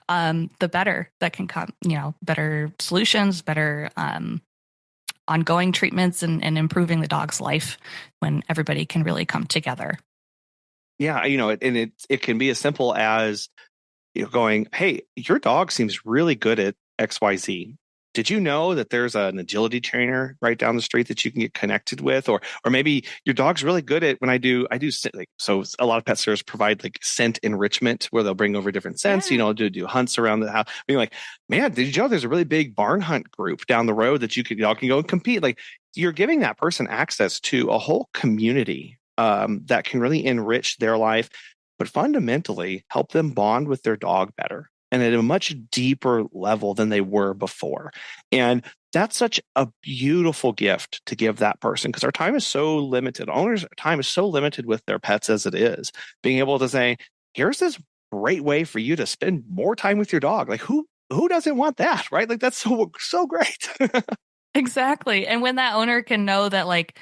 the better that can come, better solutions, better ongoing treatments, and improving the dog's life when everybody can really come together. Yeah, and it can be as simple as going, hey, your dog seems really good at XYZ. Did you know that there's an agility trainer right down the street that you can get connected with? Or maybe your dog's really good at when I do so a lot of pet stores provide like scent enrichment where they'll bring over different scents, do hunts around the house. Being like, man, did you know there's a really big barn hunt group down the road that y'all can go and compete? Like, you're giving that person access to a whole community that can really enrich their life, but fundamentally help them bond with their dog better and at a much deeper level than they were before. And that's such a beautiful gift to give that person, because our time is so limited. Owners' time is so limited with their pets as it is. Being able to say, here's this great way for you to spend more time with your dog. Like, who doesn't want that, right? Like, that's so great. Exactly. And when that owner can know that, like,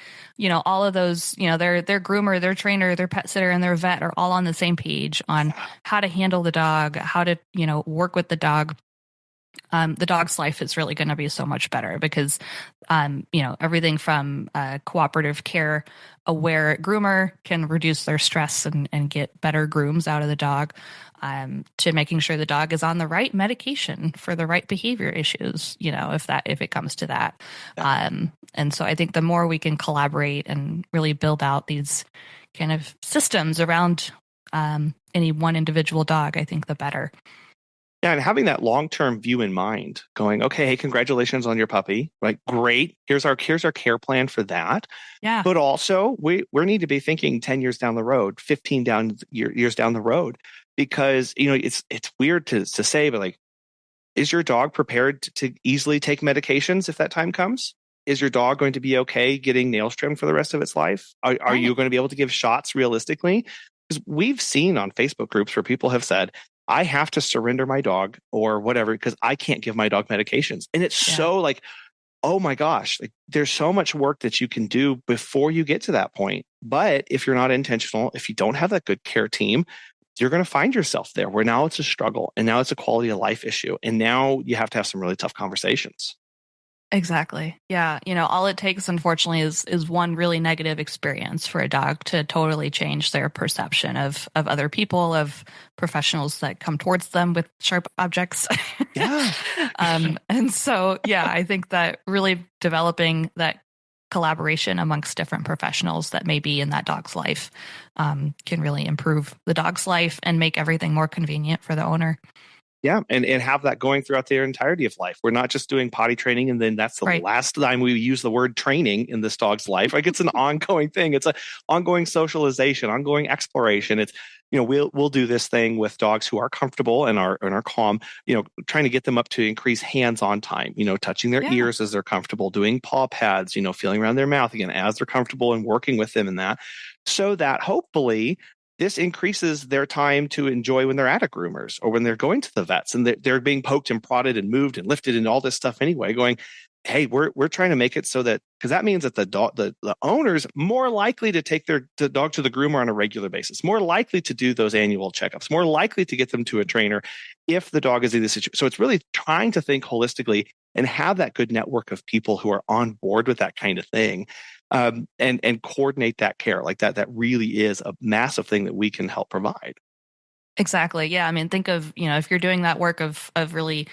all of those, their groomer, their trainer, their pet sitter, and their vet are all on the same page on how to handle the dog, how to, work with the dog, the dog's life is really going to be so much better because, everything from cooperative care, aware groomer can reduce their stress and get better grooms out of the dog, to making sure the dog is on the right medication for the right behavior issues, if it comes to that. And so I think the more we can collaborate and really build out these kind of systems around any one individual dog, I think the better. Yeah, and having that long-term view in mind, going, okay, hey, congratulations on your puppy. Like, great. Here's our care plan for that. Yeah. But also, we need to be thinking 10 years down the road, 15 years down the road, because it's weird to say, but like, Is your dog prepared to easily take medications if that time comes? Is your dog going to be okay getting nails trimmed for the rest of its life? Are you going to be able to give shots realistically? Because we've seen on Facebook groups where people have said, I have to surrender my dog or whatever because I can't give my dog medications. And it's so like, oh my gosh, like there's so much work that you can do before you get to that point. But if you're not intentional, if you don't have that good care team, you're going to find yourself there where now it's a struggle and now it's a quality of life issue. And now you have to have some really tough conversations. Exactly. Yeah. All it takes, unfortunately, is one really negative experience for a dog to totally change their perception of other people, of professionals that come towards them with sharp objects. Yeah. And so, I think that really developing that collaboration amongst different professionals that may be in that dog's life can really improve the dog's life and make everything more convenient for the owner. Yeah, and have that going throughout their entirety of life. We're not just doing potty training, and then that's the last time we use the word training in this dog's life. Like it's an ongoing thing. It's an ongoing socialization, ongoing exploration. It's we'll do this thing with dogs who are comfortable and are calm. Trying to get them up to increase hands-on time. Touching their ears as they're comfortable, doing paw pads. Feeling around their mouth again as they're comfortable, and working with them in that, so that hopefully this increases their time to enjoy when they're at a groomer's or when they're going to the vets and they're being poked and prodded and moved and lifted and all this stuff anyway, going, hey, we're trying to make it so that, because that means that the owner's more likely to take the dog to the groomer on a regular basis, more likely to do those annual checkups, more likely to get them to a trainer if the dog is in this situation. So it's really trying to think holistically and have that good network of people who are on board with that kind of thing. And coordinate that care like that. That really is a massive thing that we can help provide. Exactly. Yeah. I mean, think of, if you're doing that work of really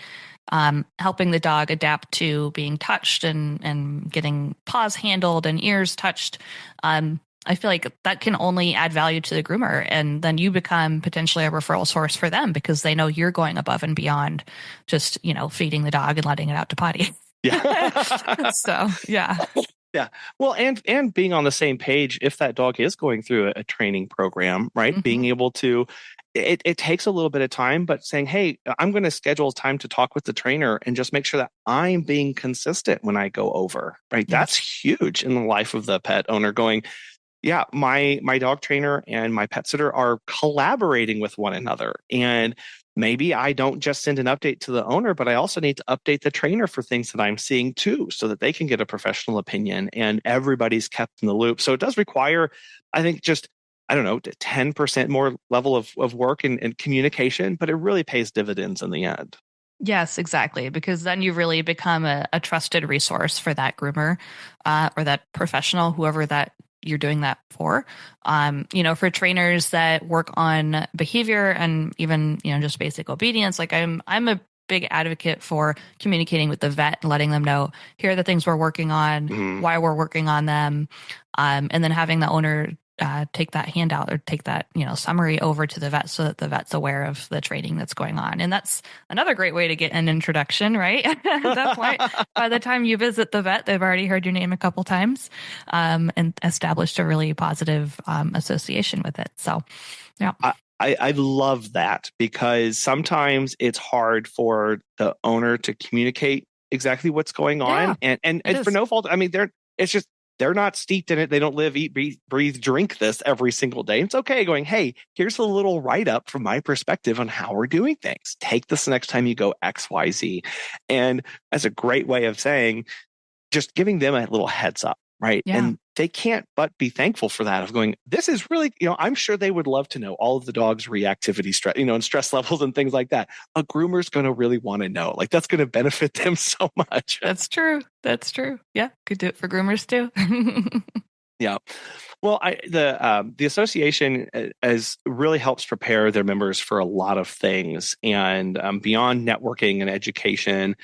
helping the dog adapt to being touched and getting paws handled and ears touched, I feel like that can only add value to the groomer. And then you become potentially a referral source for them because they know you're going above and beyond just, feeding the dog and letting it out to potty. Yeah. So, yeah. Yeah. Well, and being on the same page, if that dog is going through a training program, right? Mm-hmm. Being able to, it takes a little bit of time, but saying, hey, I'm going to schedule time to talk with the trainer and just make sure that I'm being consistent when I go over, right? Yes. That's huge in the life of the pet owner going, yeah, my dog trainer and my pet sitter are collaborating with one another. And maybe I don't just send an update to the owner, but I also need to update the trainer for things that I'm seeing too, so that they can get a professional opinion and everybody's kept in the loop. So it does require, I think, just, 10% more level of work and communication, but it really pays dividends in the end. Yes, exactly. Because then you really become a trusted resource for that groomer or that professional, whoever that you're doing that for. For trainers that work on behavior and even, just basic obedience, like I'm a big advocate for communicating with the vet and letting them know, here are the things we're working on, why we're working on them. And then having the owner take that handout or take that, summary over to the vet so that the vet's aware of the training that's going on. And that's another great way to get an introduction, right? At that point, by the time you visit the vet, they've already heard your name a couple times and established a really positive association with it. So, yeah. I love that because sometimes it's hard for the owner to communicate exactly what's going on. Yeah, and for no fault. I mean, they're not steeped in it. They don't live, eat, breathe, drink this every single day. It's okay going, hey, here's a little write-up from my perspective on how we're doing things. Take this next time you go X, Y, Z. And that's a great way of saying, just giving them a little heads up, right? Yeah. And they can't but be thankful for that of going, this is really, I'm sure they would love to know all of the dog's reactivity, stress, and stress levels and things like that. A groomer's going to really want to know, like that's going to benefit them so much. That's true. Yeah. Could do it for groomers too. Yeah. Well, the association really helps prepare their members for a lot of things and beyond networking and education.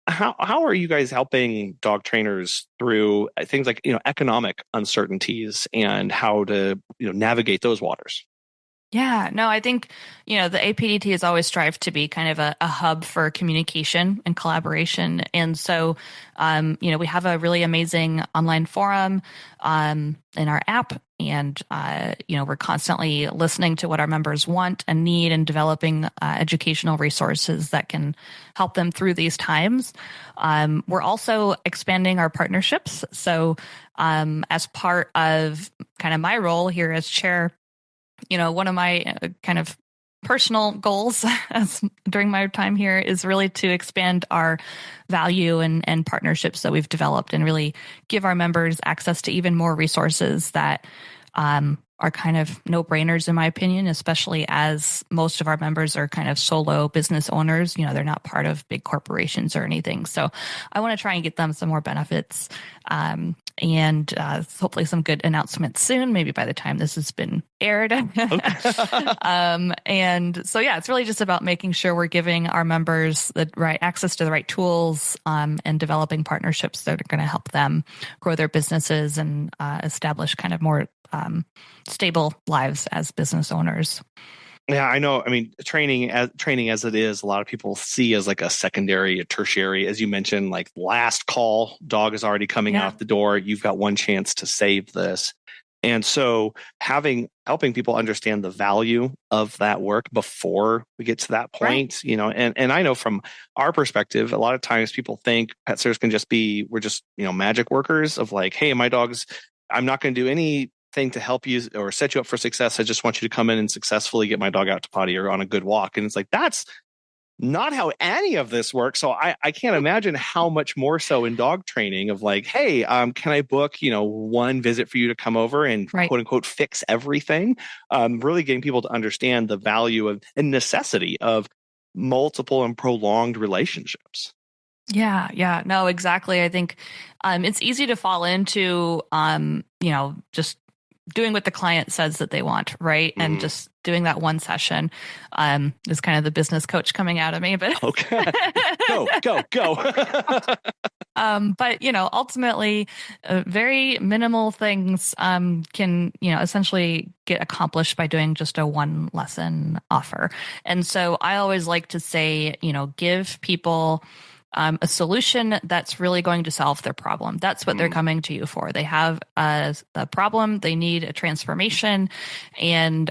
How are you guys helping dog trainers through things like economic uncertainties and how to navigate those waters? Yeah, no, I think, the APDT has always strived to be kind of a hub for communication and collaboration. And so, we have a really amazing online forum in our app. And, we're constantly listening to what our members want and need and developing educational resources that can help them through these times. We're also expanding our partnerships. So as part of kind of my role here as chair, one of my kind of personal goals during my time here is really to expand our value and partnerships that we've developed and really give our members access to even more resources that are kind of no-brainers, in my opinion, especially as most of our members are kind of solo business owners. They're not part of big corporations or anything. So I want to try and get them some more benefits and hopefully some good announcements soon, maybe by the time this has been aired. And so, yeah, it's really just about making sure we're giving our members the right access to the right tools and developing partnerships that are going to help them grow their businesses and establish kind of more stable lives as business owners. Yeah, I know. I mean, training as it is, a lot of people see as like a secondary, a tertiary, as you mentioned, like last call, dog is already coming out the door. You've got one chance to save this. And so helping people understand the value of that work before we get to that point, and I know from our perspective, a lot of times people think pet sitters can just be, we're just, magic workers of like, hey, my dog's, I'm not going to do anything to help you or set you up for success. I just want you to come in and successfully get my dog out to potty or on a good walk. And it's like, that's not how any of this works. So I can't imagine how much more so in dog training of like, hey, can I book, one visit for you to come over and quote unquote fix everything? Really getting people to understand the value of and necessity of multiple and prolonged relationships. Yeah. No, exactly. I think it's easy to fall into, just doing what the client says that they want, right? And just doing that one session is kind of the business coach coming out of me. But okay, go. But ultimately, very minimal things can essentially get accomplished by doing just a one lesson offer. And so I always like to say, give people a solution that's really going to solve their problem. That's what they're coming to you for. They have a problem, they need a transformation, and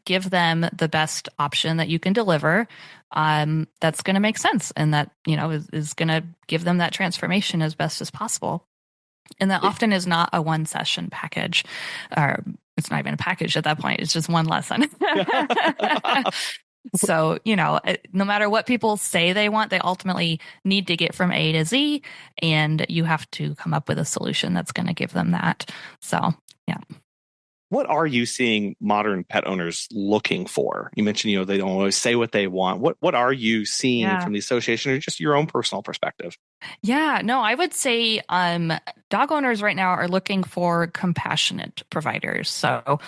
give them the best option that you can deliver that's going to make sense and that, is going to give them that transformation as best as possible. And that often is not a one session package, or it's not even a package at that point. It's just one lesson. So, no matter what people say they want, they ultimately need to get from A to Z, and you have to come up with a solution that's going to give them that. So, yeah. What are you seeing modern pet owners looking for? You mentioned, they don't always say what they want. What are you seeing from the association or just your own personal perspective? Yeah, no, I would say dog owners right now are looking for compassionate providers. So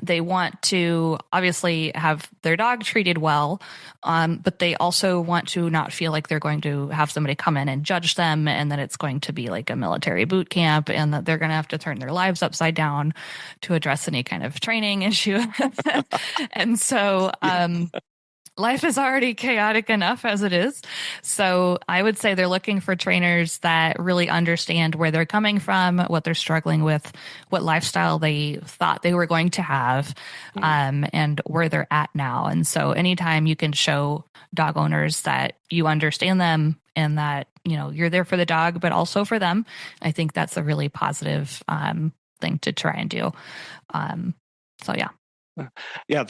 they want to obviously have their dog treated well, but they also want to not feel like they're going to have somebody come in and judge them and that it's going to be like a military boot camp and that they're going to have to turn their lives upside down to address any kind of training issue. And so life is already chaotic enough as it is. So I would say they're looking for trainers that really understand where they're coming from, what they're struggling with, what lifestyle they thought they were going to have, and where they're at now. And so anytime you can show dog owners that you understand them and that, you're there for the dog, but also for them, I think that's a really positive thing to try and do. So, yeah. Yeah,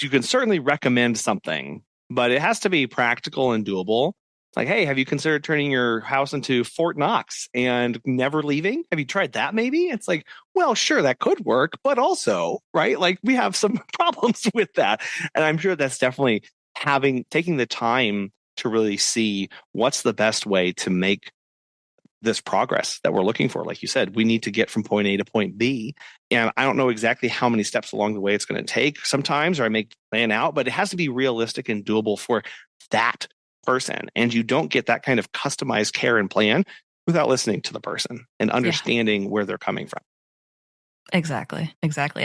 you can certainly recommend something, but it has to be practical and doable. Like, hey, have you considered turning your house into Fort Knox and never leaving? Have you tried that maybe? It's like, well, sure, that could work, but also, right? Like we have some problems with that. And I'm sure that's definitely taking the time to really see what's the best way to make this progress that we're looking for. Like you said, we need to get from point A to point B. And I don't know exactly how many steps along the way it's going to take sometimes, or I may plan out, but it has to be realistic and doable for that person. And you don't get that kind of customized care and plan without listening to the person and understanding where they're coming from. Exactly.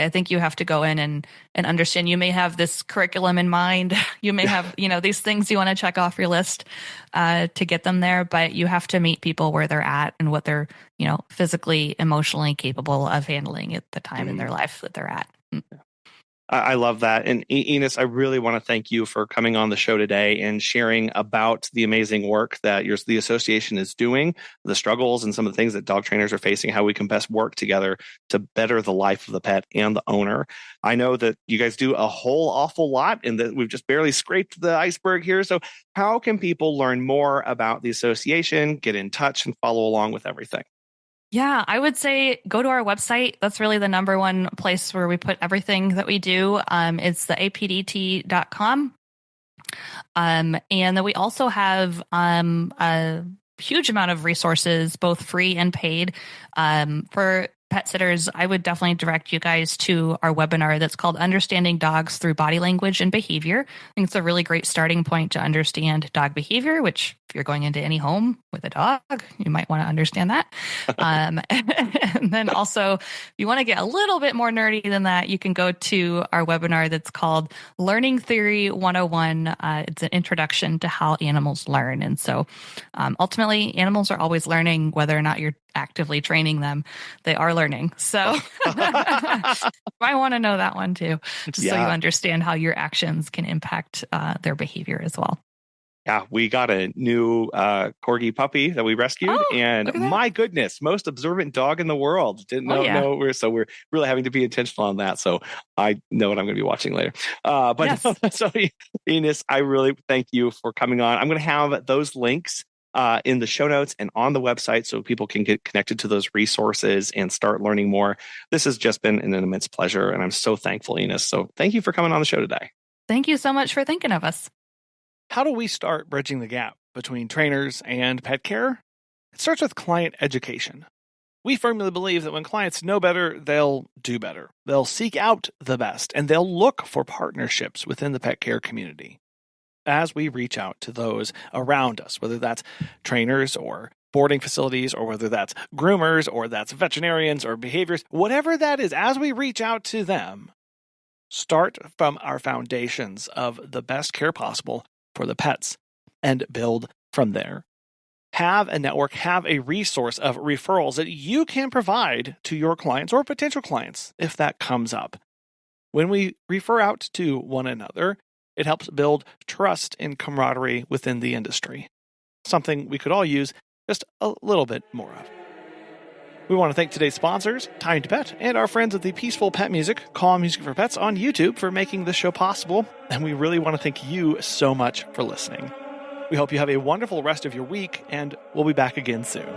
I think you have to go in and understand. You may have this curriculum in mind. You may have, these things you want to check off your list to get them there, but you have to meet people where they're at and what they're, physically, emotionally capable of handling at the time in their life that they're at. I love that. And Ines, I really want to thank you for coming on the show today and sharing about the amazing work that the association is doing, the struggles and some of the things that dog trainers are facing, how we can best work together to better the life of the pet and the owner. I know that you guys do a whole awful lot and that we've just barely scraped the iceberg here. So how can people learn more about the association, get in touch, and follow along with everything? Yeah, I would say go to our website. That's really the number one place where we put everything that we do. It's the APDT.com. And then we also have a huge amount of resources, both free and paid, for pet sitters. I would definitely direct you guys to our webinar that's called Understanding Dogs Through Body Language and Behavior. I think it's a really great starting point to understand dog behavior, which if you're going into any home with a dog, you might want to understand that. And then also, if you want to get a little bit more nerdy than that, you can go to our webinar that's called Learning Theory 101. It's an introduction to how animals learn. And so ultimately, animals are always learning, whether or not you're actively training them. They are learning. So I want to know that one too, just so you understand how your actions can impact their behavior as well. Yeah, we got a new corgi puppy that we rescued, and my goodness, most observant dog in the world. Didn't know. We're really having to be intentional on that. So I know what I'm going to be watching later. So Ines, I really thank you for coming on. I'm going to have those links in the show notes and on the website so people can get connected to those resources and start learning more. This has just been an immense pleasure, and I'm so thankful, Ines. So thank you for coming on the show today. Thank you so much for thinking of us. How do we start bridging the gap between trainers and pet care? It starts with client education. We firmly believe that when clients know better, they'll do better. They'll seek out the best, and they'll look for partnerships within the pet care community. As we reach out to those around us, whether that's trainers or boarding facilities, or whether that's groomers, or that's veterinarians or behaviors, whatever that is, as we reach out to them, start from our foundations of the best care possible for the pets and build from there. Have a network, have a resource of referrals that you can provide to your clients or potential clients if that comes up. When we refer out to one another, it helps build trust and camaraderie within the industry, something we could all use just a little bit more of. We want to thank today's sponsors, Time to Pet, and our friends at the Peaceful Pet Music, Calm Music for Pets on YouTube for making this show possible. And we really want to thank you so much for listening. We hope you have a wonderful rest of your week, and we'll be back again soon.